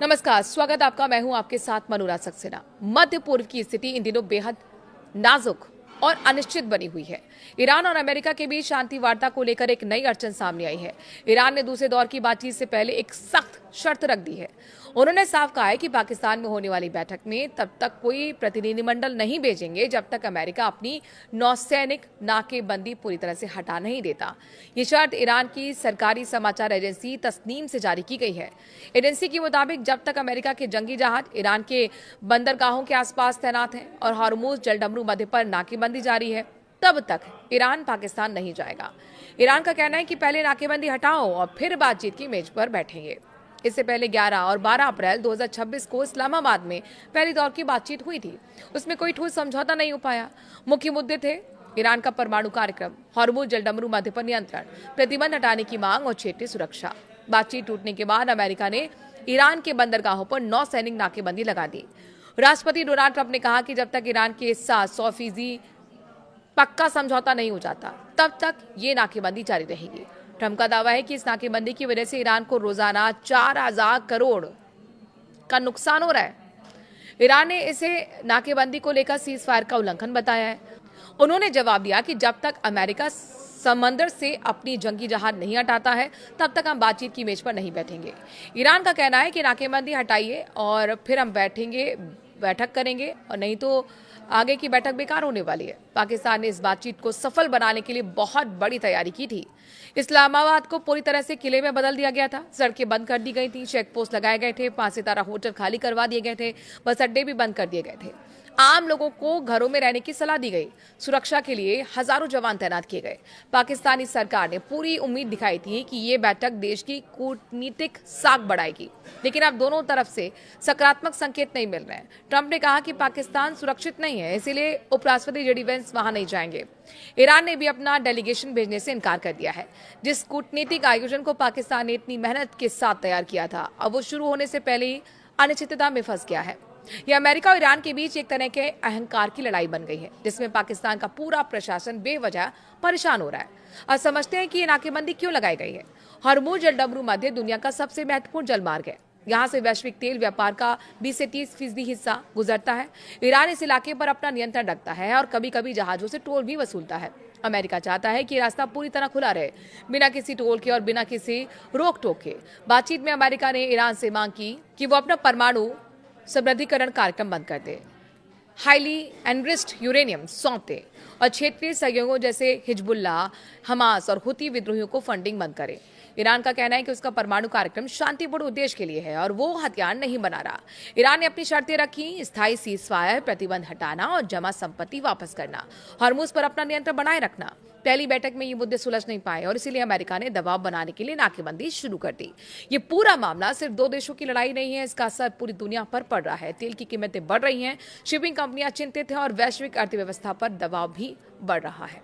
नमस्कार, स्वागत आपका। मैं हूं आपके साथ मनोराज सक्सेना। मध्य पूर्व की स्थिति इन दिनों बेहद नाजुक और अनिश्चित बनी हुई है। ईरान और अमेरिका के बीच शांति वार्ता को लेकर एक नई अड़चन सामने आई है। ईरान ने दूसरे दौर की बातचीत से पहले एक सख्त शर्त रख दी है। उन्होंने साफ कहा है कि पाकिस्तान में होने वाली बैठक में तब तक कोई प्रतिनिधिमंडल नहीं भेजेंगे जब तक अमेरिका अपनी नौसैनिक नाकेबंदी पूरी तरह से हटा नहीं देता। ये शर्त ईरान की सरकारी समाचार एजेंसी तस्नीम से जारी की गई है। एजेंसी के मुताबिक जब तक अमेरिका के जंगी जहाज ईरान के बंदरगाहों के आसपास तैनात हैं और हॉर्मुज जलडमरू मध्य पर नाकेबंदी जारी है, तब तक ईरान पाकिस्तान नहीं जाएगा। ईरान का कहना है कि पहले नाकेबंदी हटाओ और फिर बातचीत की मेज पर बैठेंगे। इससे पहले 11 और 12 अप्रैल 2026 को इस्लामाबाद में पहली दौर की बातचीत हुई थी। उसमें कोई ठोस समझौता नहीं हो पाया। मुख्य मुद्दे थे ईरान का परमाणु कार्यक्रम, हॉर्मुज जलडमरू मध्य पर नियंत्रण, प्रतिबंध हटाने की मांग और क्षेत्रीय सुरक्षा। बातचीत टूटने के बाद अमेरिका ने ईरान के बंदरगाहों पर नौसैनिक नाकेबंदी लगा दी। राष्ट्रपति डोनाल्ड ट्रंप ने कहा कि जब तक ईरान के साथ 100% पक्का समझौता नहीं हो जाता, तब तक ये नाकेबंदी जारी रहेगी। ट्रंप का दावा है कि इस नाकेबंदी की वजह से ईरान को रोजाना 4000 करोड़ का नुकसान हो रहा है। ईरान ने इसे नाकेबंदी को लेकर सीज फायर का उल्लंघन बताया है। उन्होंने जवाब दिया कि जब तक अमेरिका समंदर से अपनी जंगी जहाज नहीं हटाता है, तब तक हम बातचीत की मेज पर नहीं बैठेंगे। ईरान का कहना है कि नाकेबंदी हटाइए और फिर हम बैठक करेंगे, और नहीं तो आगे की बैठक बेकार होने वाली है। पाकिस्तान ने इस बातचीत को सफल बनाने के लिए बहुत बड़ी तैयारी की थी। इस्लामाबाद को पूरी तरह से किले में बदल दिया गया था। सड़कें बंद कर दी गई थी, चेक पोस्ट लगाए गए थे, 5 सितारा होटल खाली करवा दिए गए थे, बस अड्डे भी बंद कर दिए गए थे। आम लोगों को घरों में रहने की सलाह दी गई। सुरक्षा के लिए हजारों जवान तैनात किए गए। पाकिस्तानी सरकार ने पूरी उम्मीद दिखाई थी कि ये बैठक देश की कूटनीतिक साख बढ़ाएगी, लेकिन अब दोनों तरफ से सकारात्मक संकेत नहीं मिल रहे हैं। ट्रंप ने कहा कि पाकिस्तान सुरक्षित नहीं है, इसीलिए उपराष्ट्रपति जेडी वेंस वहां नहीं जाएंगे। ईरान ने भी अपना डेलीगेशन भेजने से इनकार कर दिया है। जिस कूटनीतिक आयोजन को पाकिस्तान ने इतनी मेहनत के साथ तैयार किया था, अब वो शुरू होने से पहले ही अनिश्चितता में फंस गया है। यह अमेरिका और ईरान के बीच एक तरह के अहंकार की लड़ाई बन गई है, जिसमें पाकिस्तान का पूरा प्रशासन बेवजह परेशान हो रहा है। अब समझते हैं कि ये नाकेबंदी क्यों लगाई गई है। हॉर्मुज जलडमरू मध्य दुनिया का सबसे महत्वपूर्ण जलमार्ग है। यहाँ से वैश्विक तेल व्यापार का 20 से 30% हिस्सा गुजरता है। ईरान इस इलाके पर अपना नियंत्रण रखता है और कभी कभी जहाजों से टोल भी वसूलता है। अमेरिका चाहता है कि रास्ता पूरी तरह खुला रहे, बिना किसी टोल के और बिना किसी रोक टोक के। बातचीत में अमेरिका ने ईरान से मांग की कि वो अपना परमाणु समृद्धिकरण कार्यक्रम बंद कर दे, हाईली एनरिच्ड यूरेनियम सौंप दे और क्षेत्रीय सहयोगों जैसे हिजबुल्लाह, हमास और हुती विद्रोहियों को फंडिंग बंद करे। ईरान का कहना है कि उसका परमाणु कार्यक्रम शांतिपूर्ण उद्देश्य के लिए है और वो हथियार नहीं बना रहा। ईरान ने अपनी शर्तें रखी: स्थायी सीज फायर, प्रतिबंध हटाना और जमा संपत्ति वापस करना, हॉर्मुज पर अपना नियंत्रण बनाए रखना। पहली बैठक में ये मुद्दे सुलझ नहीं पाए और इसीलिए अमेरिका ने दबाव बनाने के लिए नाकेबंदी शुरू कर दी। ये पूरा मामला सिर्फ 2 देशों की लड़ाई नहीं है, इसका असर पूरी दुनिया पर पड़ रहा है। तेल की कीमतें बढ़ रही हैं, शिपिंग कंपनियां चिंतित हैं और वैश्विक अर्थव्यवस्था पर दबाव भी बढ़ रहा है।